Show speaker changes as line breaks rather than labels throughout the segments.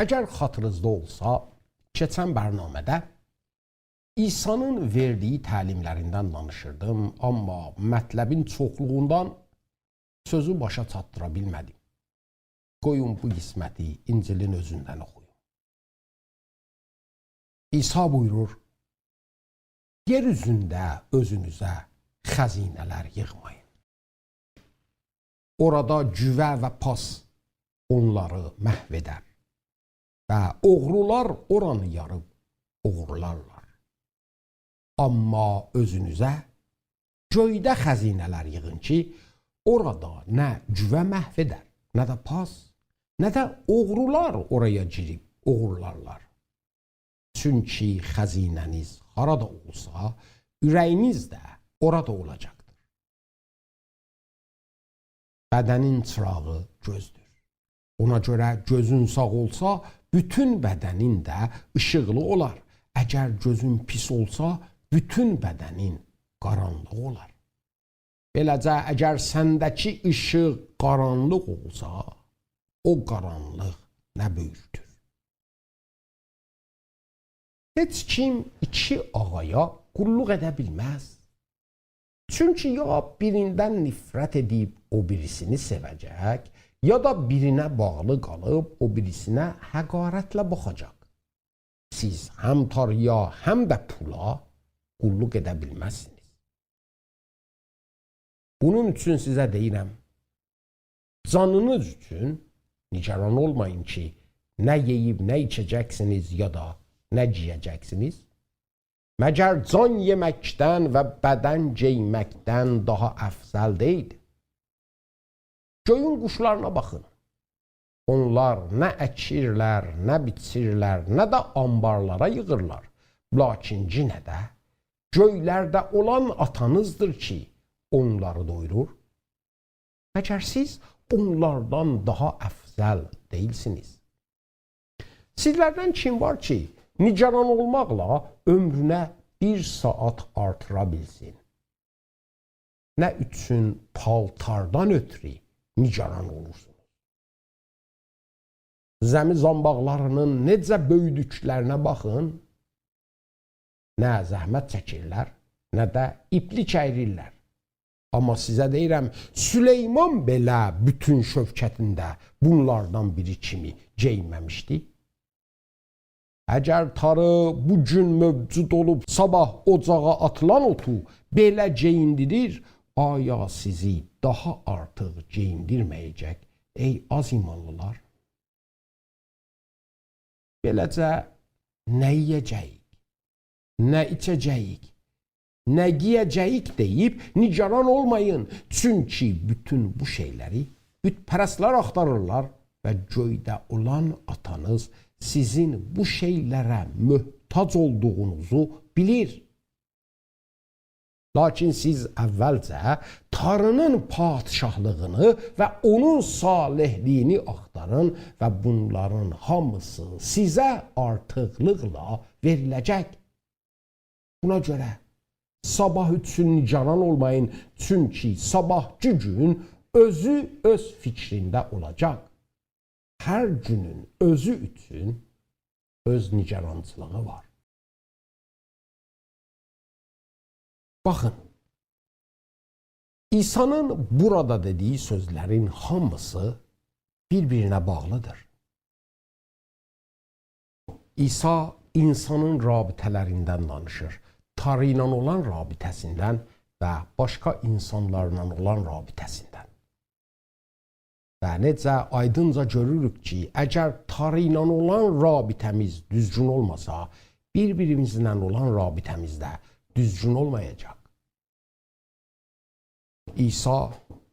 Əgər xatırınızda olsa, keçən bərnamədə İsa'nın verdiyi təlimlərindən danışırdım, amma mətləbin çoxluğundan sözü başa çatdıra bilmədim. Qoyun bu qisməti İncilin özündən oxuyun. İsa buyurur, yer üzündə özünüzə xəzinələr yığmayın. Orada cüvə və pas onları məhv edər və oğrular oranı yarıb oğurlarlar. Amma özünüzə göydə xəzinələr yığın ki, orada nə cüvə məhv edər, nə də pas, nə də oğrular oraya girib oğurlarlar. Çünki xəzinəniz harada olsa, ürəyiniz də orada olacaqdır. Bədənin çırağı gözdür. Ona görə gözün sağ olsa, bütün bədənin də işıqlı olar. Əgər gözün pis olsa, bütün bədənin qaranlıq olar. Beləcə, əgər səndəki işıq qaranlıq olsa, o qaranlıq nə böyükdür. Heç kim iki ağaya qulluq edə bilməz. Çünki ya birindən nifrət edib o birisini sevəcək, ya da birinə bağlı qalıb o birisinə həqarətlə baxacaq. Siz həm Tanrıya, həm də pula qulluq edə bilməzsiniz. Bunun üçün sizə deyirəm, canınız üçün nigaran olmayın ki, nə yeyib, nə içəcəksiniz ya da nə giyəcəksiniz. Məgər can yeməkdən və bədən geyməkdən daha əfzəl deyil. Göyün quşlarına baxın. Onlar nə əkirlər, nə biçirlər, nə də ambarlara yığırlar. Lakin yenə də göylərdə olan atanızdır ki, onları doyurur. Məgər siz onlardan daha əfzəl deyilsiniz. Sizlərdən kim var ki, nigaran olmaqla ömrünə bir saat artıra bilsin? Nə üçün paltardan ötürü nigaran olursunuz? Zəmi zambaqlarının necə böyüdüklərinə baxın, nə zəhmət çəkirlər, nə də iplik əyrirlər. Amma sizə deyirəm, Süleyman belə bütün şövkətində bunlardan biri kimi geyinməmişdi. Əgər Tanrı bugün mövcud olub sabah ocağa atılan otu belə geyindirir, aya sizi daha artıq geyindirməyəcək, ey az imanlılar? Beləcə, nə yiyəcəyik, nə içəcəyik, nə giyəcəyik deyib nigaran olmayın. Çünki bütün bu şeyləri bütpərəstlər axtarırlar və göydə olan atanız sizin bu şeylərə möhtac olduğunuzu bilir. Lakin siz əvvəlcə Tanrının padişahlığını və onun salihliyini axtarın və bunların hamısı sizə artıqlıqla veriləcək. Buna görə sabah üçün nigaran olmayın, çünki sabahki gün özü öz fikrində olacaq. Hər günün özü üçün öz nigarançılığı var. Baxın, İsa'nın burada dediği sözlerin hamısı birbirine bağlıdır. İsa insanın rabitələrindən danışır. Tanrı ilə olan rabitəsindən və başqa insanlarla olan rabitəsindən. Və necə aydınca görürük ki, əgər Tanrı ilə olan rabitəmiz düzgün olmasa, bir-birimizlə olan rabitəmiz də düzgün olmayacaq. İsa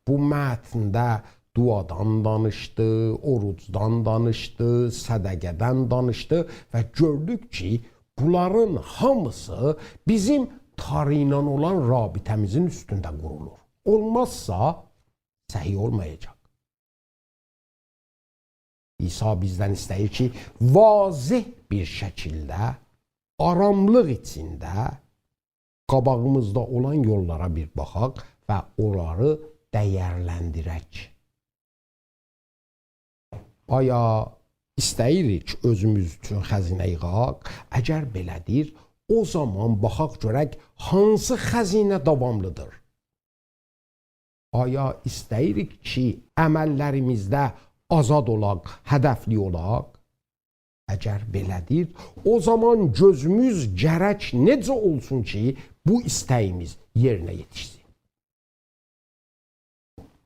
bu mətndə duadan danışdı, orucdan danışdı, sədəqədən danışdı və gördük ki, bunların hamısı bizim Tanrı ilə olan rabitəmizin üstündə qurulur. Olmazsa səhi olmayacaq. İsa bizdən istəyir ki, vazih bir şəkildə, aramlıq içində qabağımızda olan yollara bir baxaq və onları dəyərləndirək. Aya istəyirik özümüz üçün xəzinə yığaq. Əgər belədir, o zaman baxaq görək hansı xəzinə davamlıdır. Aya istəyirik ki, əməllərimizdə azad olaq, hədəfli olaq? Əgər belədir, o zaman gözümüz gərək necə olsun ki, bu istəyimiz yerinə yetişsin?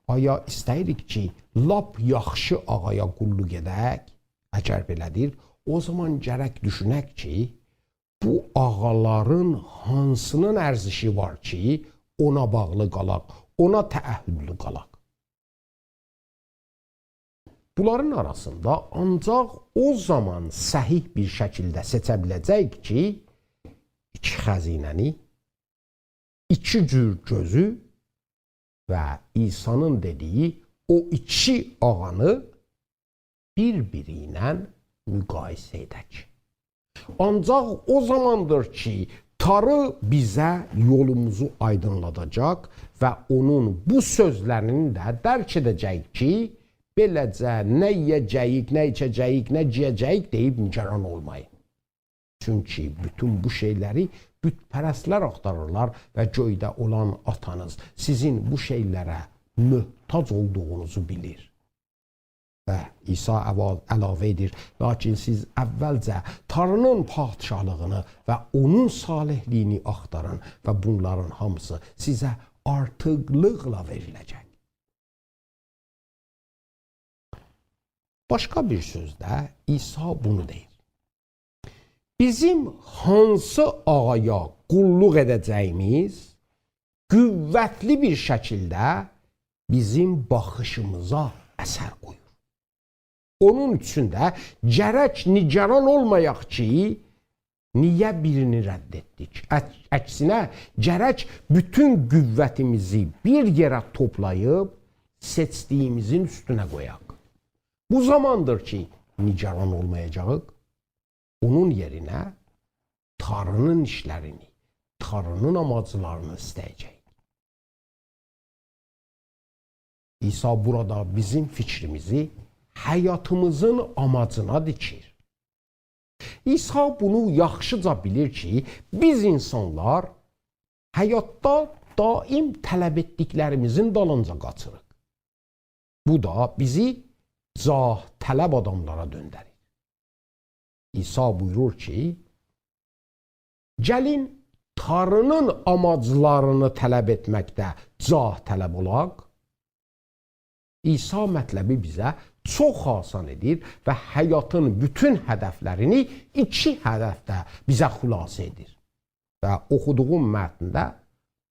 Aya istəyirik ki, lap yaxşı ağaya qulluq edək? Əgər belədir, o zaman gərək düşünək ki, bu ağaların hansının ərzişi var ki, ona bağlı qalaq, ona təəhhüdlü qalaq. Bunların arasında ancaq o zaman səhih bir şəkildə seçə biləcəyik ki, iki xəzinəni, iki cür gözü və İsa'nın dediyi o iki ağanı bir-biri ilə müqayisə edək. Ancaq o zamandır ki, Tanrı bizə yolumuzu aydınladacaq və onun bu sözlərini də dərk edəcək ki, beləcə nə yiyəcəyik, nə içəcəyik, nə giyəcəyik deyib nigaran olmayın. Çünki bütün bu şeyləri bütpərəstlər axtarırlar və göydə olan atanız sizin bu şeylərə möhtac olduğunuzu bilir. Və İsa əlavə edir, lakin siz əvvəlcə Tanrının padşahlığını və onun salihliyini axtarın və bunların hamısı sizə artıqlıqla veriləcək. Başqa bir sözdə İsa bunu deyir. Bizim hansı ağaya qulluq edəcəyimiz qüvvətli bir şəkildə bizim baxışımıza əsər qoyur. Onun üçün də gərək nigaran olmayaq ki, niyə birini rədd etdik? Əksinə, gərək bütün qüvvətimizi bir yerə toplayıb seçdiyimizin üstünə qoyaq. Bu zamandır ki, nigaran olmayacağıq. Onun yerinə Tanrının işlərini, Tanrının amaclarını istəyəcək. İsa burada bizim fikrimizi həyatımızın amacına dikir. İsa bunu yaxşıca bilir ki, biz insanlar həyatda daim tələb etdiklərimizin dalınca qaçırıq. Bu da bizi cah tələb adamlara döndərir. İsa buyurur ki, gəlin Tanrının amaclarını tələb etməkdə cah tələb olaq. İsa mətləbi bizə çox asan edir və həyatın bütün hədəflərini iki hədəfdə bizə xülasə edir. Və oxuduğum mətndə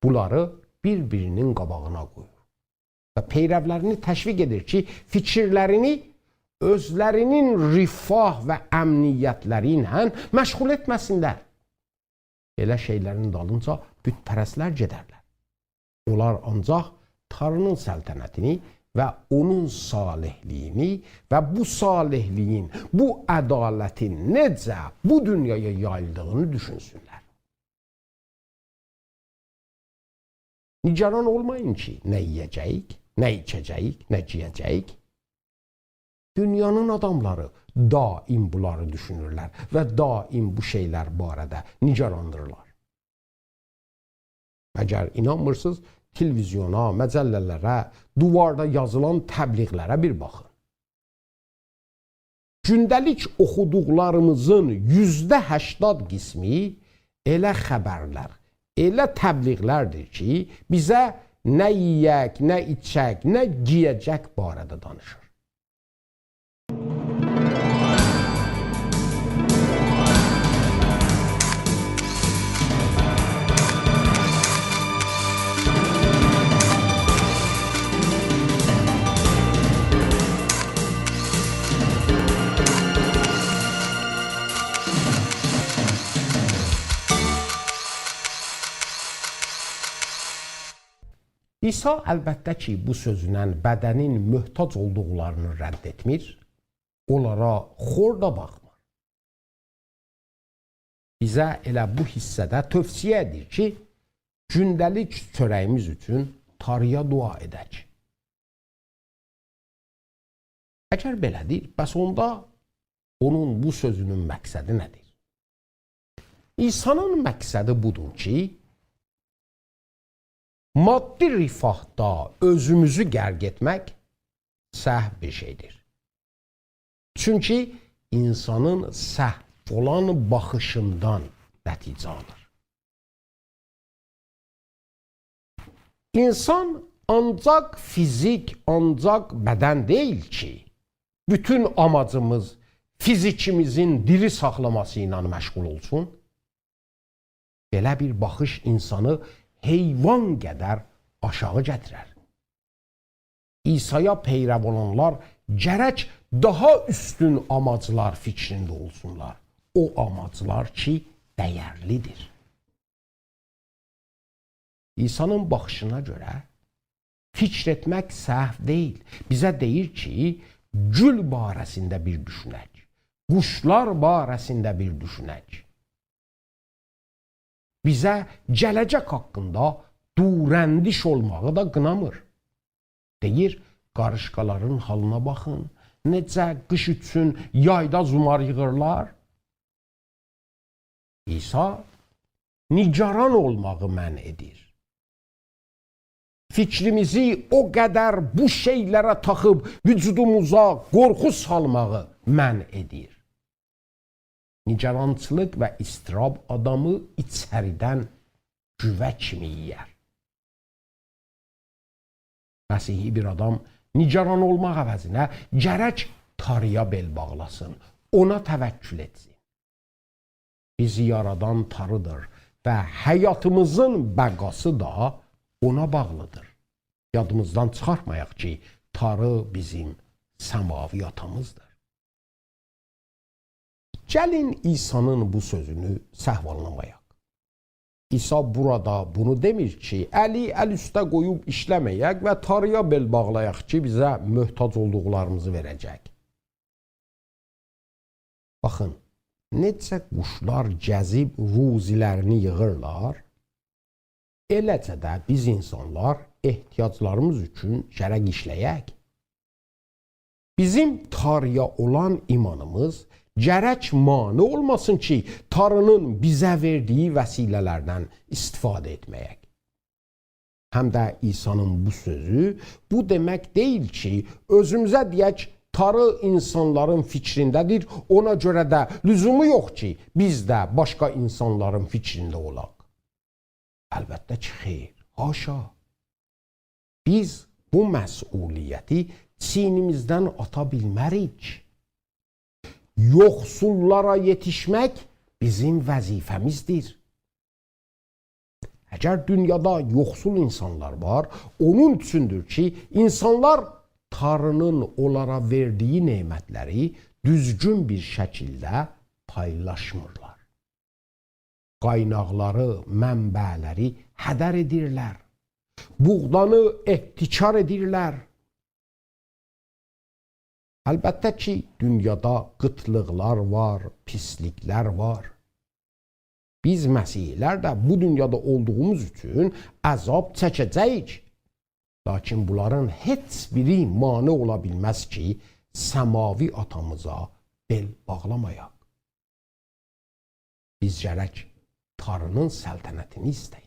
bunları bir-birinin qabağına qoyur. Və peyrəvlərini təşviq edir ki, fikirlərini özlərinin rifah və əmniyyətləri ilə məşğul etməsinlər. Elə şeylərin dalınca bütpərəstlər gedərlər. Onlar ancaq Tanrının səltənətini və onun salihliyini və bu salihliyin, bu ədalətin necə bu dünyaya yayıldığını düşünsünlər. Nigaran olmayın ki, nə yiyəcəyik, nə içəcəyik, nə giyəcəyik. Dünyanın adamları daim bunları düşünürlər və daim bu şeylər barədə nigarandırırlar. Əgər inanmırsınız, televizyona, məcəllələrə, duvarda yazılan təbliğlərə bir baxın. Gündəlik oxuduqlarımızın %80 qismi elə xəbərlər, elə təbliğlərdir ki, bizə nə yiyək, nə içək, nə giyəcək barədə danışır. İsa əlbəttə ki, bu sözünə bədənin möhtac olduqlarını rədd etmir, onlara xor da baxmır. Bizə elə bu hissədə tövsiyə edir ki, gündəlik çörəyimiz üçün Tanrıya dua edək. Əgər belədir, bəs onda onun bu sözünün məqsədi nədir? İsa'nın məqsədi budur ki, maddi rifahda özümüzü qərq etmək səhv bir şeydir. Çünki insanın səhv olan baxışından nəticə alır. İnsan ancaq fizik, ancaq bədən deyil ki, bütün amacımız fizikimizin diri saxlaması ilə məşğul olsun. Belə bir baxış insanı heyvan qədər aşağı gətirər. İsa'ya peyrəv olanlar gərək daha üstün amaclar fikrində olsunlar. O amaclar ki, dəyərlidir. İsa'nın baxışına görə fikr etmək səhv deyil. Bizə deyir ki, gül barəsində bir düşünək. Quşlar barəsində bir düşünək. Bizə gələcək haqqında durəndiş olmağı da qınamır. Deyir, qarışqaların halına baxın. Necə qış üçün yayda zumar yığırlar? İsa nigaran olmağı mən edir. Fikrimizi o qədər bu şeylərə taxıb vücudumuza qorxu salmağı mən edir. Nigarançılıq və istirab adamı içəridən güvə kimi yiyər. Məsihi bir adam nigaran olmaq əvəzinə gərək tarıya bel bağlasın, ona təvəkkül etsin. Bizi yaradan tarıdır və həyatımızın bəqası da ona bağlıdır. Yadımızdan çıxartmayaq ki, tarı bizim səmavi atamızdır. Gəlin İsa'nın bu sözünü səhv anlamayaq. İsa burada bunu demir ki, əli əl üstə qoyub işləməyək və tarıya bel bağlayaq ki, bizə möhtac olduqlarımızı verəcək. Baxın, necə quşlar gəzib ruzilərini yığırlar, eləcə də biz insanlar ehtiyaclarımız üçün gərək işləyək. Bizim tarıya olan imanımız gərək mane olmasın ki, tarının bizə verdiyi vəsilələrdən istifadə etməyək. Həm də İsa'nın bu sözü bu demək deyil ki, özümüzə deyək, tarı insanların fikrindədir, ona görə də lüzumu yox ki, biz də başqa insanların fikrində olaq. Əlbəttə ki, xeyr, haşa. Biz bu məsuliyyəti çiynimizdən ata bilmərik. Yoxsullara yetişmək bizim vəzifəmizdir. Əgər dünyada yoxsul insanlar var, onun üçündür ki, insanlar Tanrının onlara verdiyi nemətləri düzgün bir şəkildə paylaşmırlar. Qaynaqları, mənbələri hədər edirlər. Buğdanı ehtikar edirlər. Əlbəttə ki, dünyada qıtlıqlar var, pisliklər var. Biz Məsihlər də bu dünyada olduğumuz üçün əzab çəkəcəyik. Lakin bunların heç biri mane ola bilməz ki, səmavi atamıza bel bağlamayaq. Biz gərək Tanrının səltənətini istəyik.